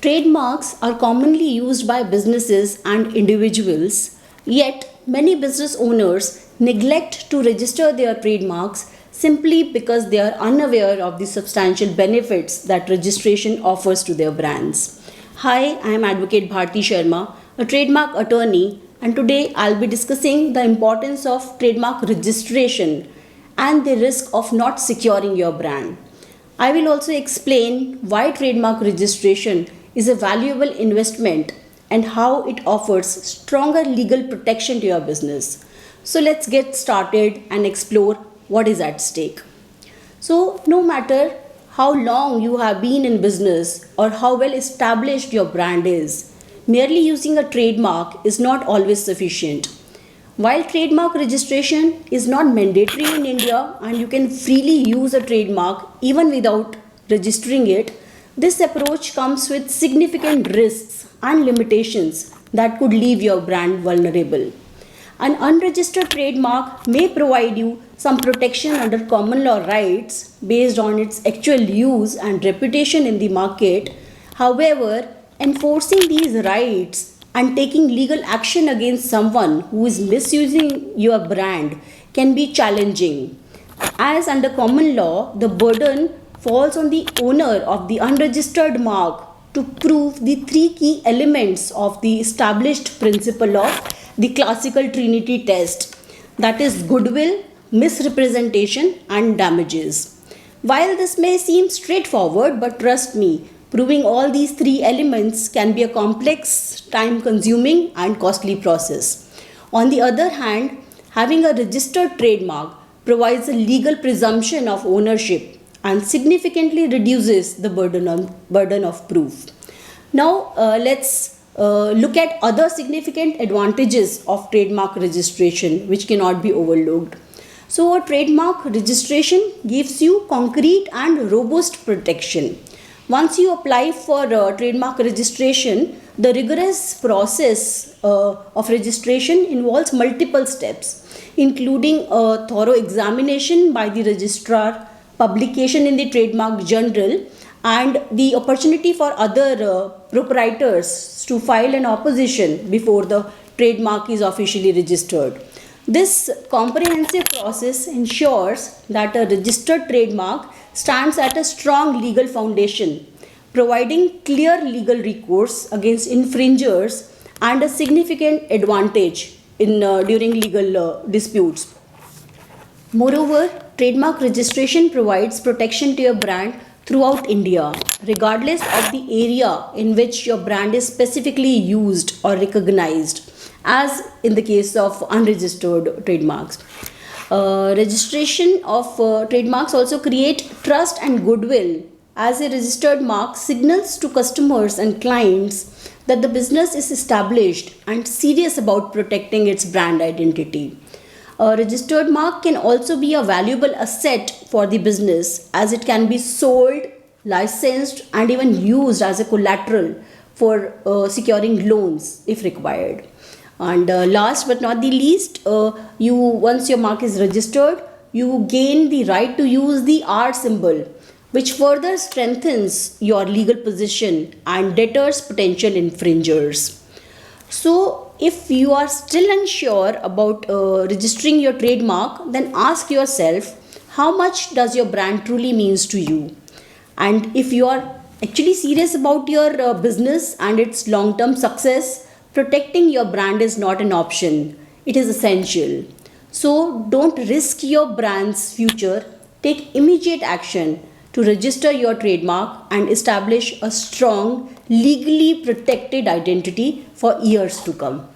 Trademarks are commonly used by businesses and individuals, yet, many business owners neglect to register their trademarks simply because they are unaware of the substantial benefits that registration offers to their brands. Hi, I am Advocate Bharti Sharma, a trademark attorney, and today I'll be discussing the importance of trademark registration and the risk of not securing your brand. I will also explain why trademark registration is a valuable investment and how it offers stronger legal protection to your business. So let's get started and explore what is at stake. So, no matter how long you have been in business or how well established your brand is, merely using a trademark is not always sufficient. While trademark registration is not mandatory in India and you can freely use a trademark even without registering it, this approach comes with significant risks and limitations that could leave your brand vulnerable. An unregistered trademark may provide you some protection under common law rights based on its actual use and reputation in the market. However, enforcing these rights and taking legal action against someone who is misusing your brand can be challenging. As under common law, the burden falls on the owner of the unregistered mark to prove the three key elements of the established principle of the classical Trinity test, that is, goodwill, misrepresentation, and damages. While this may seem straightforward, but trust me, proving all these three elements can be a complex, time consuming, and costly process. On the other hand, having a registered trademark provides a legal presumption of ownership and significantly reduces the burden of proof. Now, let's look at other significant advantages of trademark registration which cannot be overlooked. So, a trademark registration gives you concrete and robust protection. Once you apply for trademark registration, the rigorous process of registration involves multiple steps, including a thorough examination by the registrar, publication in the trademark journal, and the opportunity for other proprietors to file an opposition before the trademark is officially registered. This comprehensive process ensures that a registered trademark stands at a strong legal foundation, providing clear legal recourse against infringers and a significant advantage during legal disputes. Moreover, trademark registration provides protection to your brand throughout India, regardless of the area in which your brand is specifically used or recognized, as in the case of unregistered trademarks. Registration of trademarks also create trust and goodwill, as a registered mark signals to customers and clients that the business is established and serious about protecting its brand identity. A registered mark can also be a valuable asset for the business, as it can be sold, licensed, and even used as a collateral for securing loans if required. And last but not the least, once your mark is registered, you gain the right to use the R symbol, which further strengthens your legal position and deters potential infringers. So, if you are still unsure about registering your trademark, then ask yourself, how much does your brand truly means to you? And if you are actually serious about your business and its long-term success, protecting your brand is not an option. It is essential. So don't risk your brand's future. Take immediate action to register your trademark and establish a strong, legally protected identity for years to come.